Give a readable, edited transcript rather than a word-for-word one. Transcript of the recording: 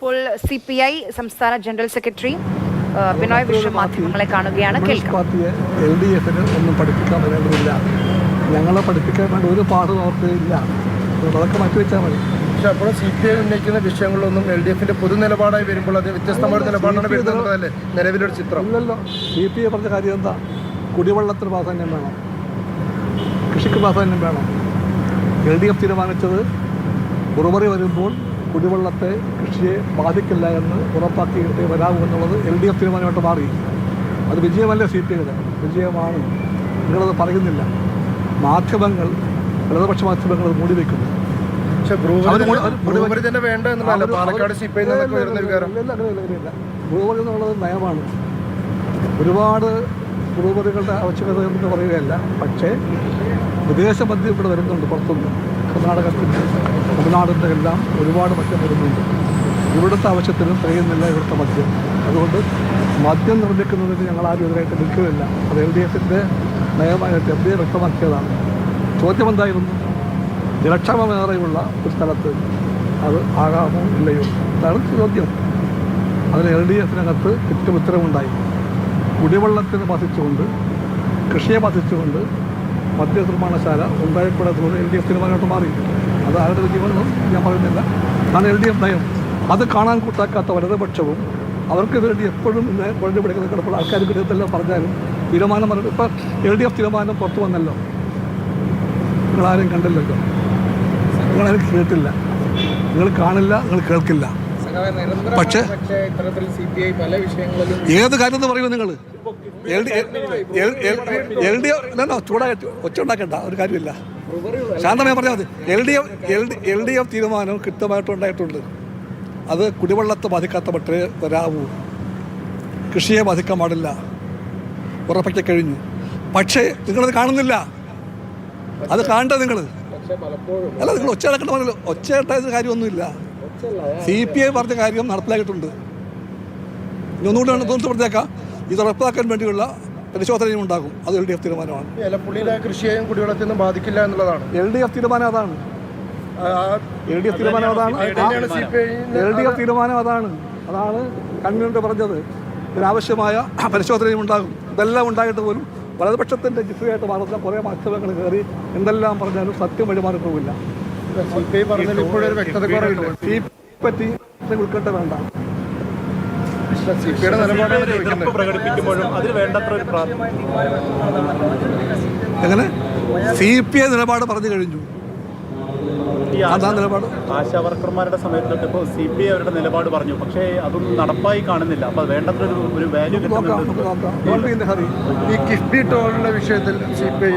ഇപ്പോൾ CPI സംസ്ഥാന general secretary Binoy Viswam മാധ്യമങ്ങളെ കാണുകയാണ്. പാർട്ടിയെ LDF-ന് ഒന്നും പഠിപ്പിക്കാൻ വരേണ്ടതില്ല, ഞങ്ങളെ പഠിപ്പിക്കാൻ വേണ്ട ഒരു പാടും അവർക്ക് ഇല്ല, അതൊക്കെ മാറ്റിവെച്ചാൽ മതി. പക്ഷെ അപ്പോൾ CPI ഉന്നയിക്കുന്ന വിഷയങ്ങളൊന്നും LDF-ന്റെ പൊതു നിലപാടായി വരുമ്പോൾ അത് വ്യത്യസ്തമായ നിലപാടാണ് വരുന്നതല്ലേ നിലവിലൊരു ചിത്രം? ഇല്ലല്ലോ. CPI പറഞ്ഞ കാര്യം എന്താ? കുടിവെള്ളത്തിന് പ്രാധാന്യം വേണം, കൃഷിക്ക് പ്രാധാന്യം വേണം. LDF തീരുമാനിച്ചത് ഉറവറി വരുമ്പോൾ കുടിവെള്ളത്തെ കൃഷിയെ ബാധിക്കില്ല എന്ന് ഉറപ്പാക്കിയിട്ട് വരാമോ എന്നുള്ളത് LDF തീരുമാനമായിട്ട് മാറി. അത് വിജയമല്ല CPIയുടെ വിജയമാണ്. നിങ്ങളത് പറയുന്നില്ല. മാധ്യമങ്ങൾ, ഇടതുപക്ഷ മാധ്യമങ്ങൾ അത് മൂടി വയ്ക്കുന്നു. പക്ഷേ ബ്രൂവറി തന്നെ വേണ്ട എന്നുള്ളതല്ല പാലക്കാട് CPI വരുന്ന വികാരം. ബ്രൂവറി എന്നുള്ളത് നയമാണ്. ഒരുപാട് ബ്രൂവറികളുടെ ആവശ്യകത എന്ന് പറയുകയല്ല. പക്ഷേ വിദേശ മദ്യം ഇവിടെ വരുന്നുണ്ട്, പുറത്തുനിന്ന് കർണാടകത്തിൻ്റെ തമിഴ്നാടിൻ്റെ എല്ലാം ഒരുപാട് മദ്യം വരുന്നുണ്ട്. ഇവിടുത്തെ ആവശ്യത്തിനും തികയുന്നില്ല ഇവിടുത്തെ മദ്യം. അതുകൊണ്ട് മദ്യം നിർമ്മിക്കുന്നതിന് ഞങ്ങൾ ആരും എതിരായിട്ട് നിൽക്കുകയില്ല. അത് LDF-ന്റെ നയമായിട്ട് FDI വ്യക്തമാക്കിയതാണ്. ചോദ്യം എന്തായിരുന്നു? ജലക്ഷാമമേറെയുള്ള ഒരു സ്ഥലത്ത് അത് ആകാമോ ഇല്ലയോ, അതാണ് ചോദ്യം. അതിന് LDF-നകത്ത് ചുറ്റും ഉത്തരവുണ്ടായി. കുടിവെള്ളത്തിന് ബാധിച്ചുകൊണ്ട്, കൃഷിയെ ബാധിച്ചുകൊണ്ട് മദ്യ നിർമ്മാണശാല ഉണ്ടായിക്കൂടാത്തത് LDF തീരുമാനമായിട്ട് മാറി. അത് ആരുടെ വിജയമെന്നും ഞാൻ പറയുന്നില്ല. അതാണ് LDF നയം. അത് കാണാൻ കൂട്ടാക്കാത്ത വലതുപക്ഷവും അവർക്ക് വേണ്ടി എപ്പോഴും ഇന്ന് കുഴഞ്ഞു പിടിക്കുന്ന കിടപ്പുള്ള ആൾക്കാർ കിടത്തെല്ലാം പറഞ്ഞാലും തീരുമാനം പറഞ്ഞു. ഇപ്പം LDF തീരുമാനം പുറത്തു വന്നല്ലോ, നിങ്ങളാരും കണ്ടില്ലല്ലോ, നിങ്ങളാരും കേട്ടില്ല, നിങ്ങൾ കാണില്ല, നിങ്ങൾ കേൾക്കില്ല. പക്ഷേ ഏത് കാര്യം എന്ന് പറയുമോ നിങ്ങൾ? LDF ചൂടായിട്ട് ഒച്ച ഉണ്ടാക്കേണ്ട ഒരു കാര്യമില്ല, ശാന്തമായി പറഞ്ഞാൽ മതി. LDF തീരുമാനം കൃത്യമായിട്ടുണ്ടായിട്ടുണ്ട്. അത് കുടിവെള്ളത്തെ ബാധിക്കാത്ത മറ്റേ വരാവൂ, കൃഷിയെ ബാധിക്കാൻ പാടില്ല, ഉറപ്പിക്കാൻ കഴിഞ്ഞു. പക്ഷേ നിങ്ങളത് കാണുന്നില്ല. അത് കാണേണ്ടത് നിങ്ങൾ അല്ല, നിങ്ങൾ ഒച്ച അടക്കേണ്ട പറഞ്ഞല്ലോ. ഒച്ച ഇട്ടായ കാര്യമൊന്നുമില്ല. CPI പറഞ്ഞ കാര്യം നടപ്പിലാക്കിയിട്ടുണ്ട്. ഒന്നുകൂടി പറഞ്ഞേക്കാം, ഇത് ഉറപ്പാക്കാൻ വേണ്ടിയുള്ള പരിശോധനയും ഉണ്ടാകും. അത് LDF തീരുമാനമാണ്. കൃഷിയെയും കുടിവെള്ളത്തിനും ബാധിക്കില്ല എന്നുള്ളതാണ് LDF തീരുമാനം. അതാണ് LDF തീരുമാനം. LDF തീരുമാനം അതാണ്. കൺവീനർ പറഞ്ഞത്. ഇതിനാവശ്യമായ പരിശോധനയും ഉണ്ടാകും. ഇതെല്ലാം ഉണ്ടായിട്ട് പോലും വലതുപക്ഷത്തിൻ്റെ ജിഫയായിട്ട് മാറുന്ന കുറേ മാധ്യമങ്ങൾ കയറി എന്തെല്ലാം പറഞ്ഞാലും സത്യം വഴിമാറി പോവില്ല. പറ്റി ഉൾക്കട്ട വേണ്ട. എങ്ങനെ CPI നിലപാട് പറഞ്ഞു കഴിഞ്ഞു. അതാ നിലപാട്. ആശാവർക്കർമാരുടെ സമയത്തൊക്കെ ഇപ്പോൾ CPI അവരുടെ നിലപാട് പറഞ്ഞു, പക്ഷേ അതൊന്നും നടപ്പായി കാണുന്നില്ല. അപ്പോൾ വേണ്ടത്ര ഒരു വാല്യൂ ഈ കിഫ്ബി ടോളിന്റെ വിഷയത്തിൽ CPI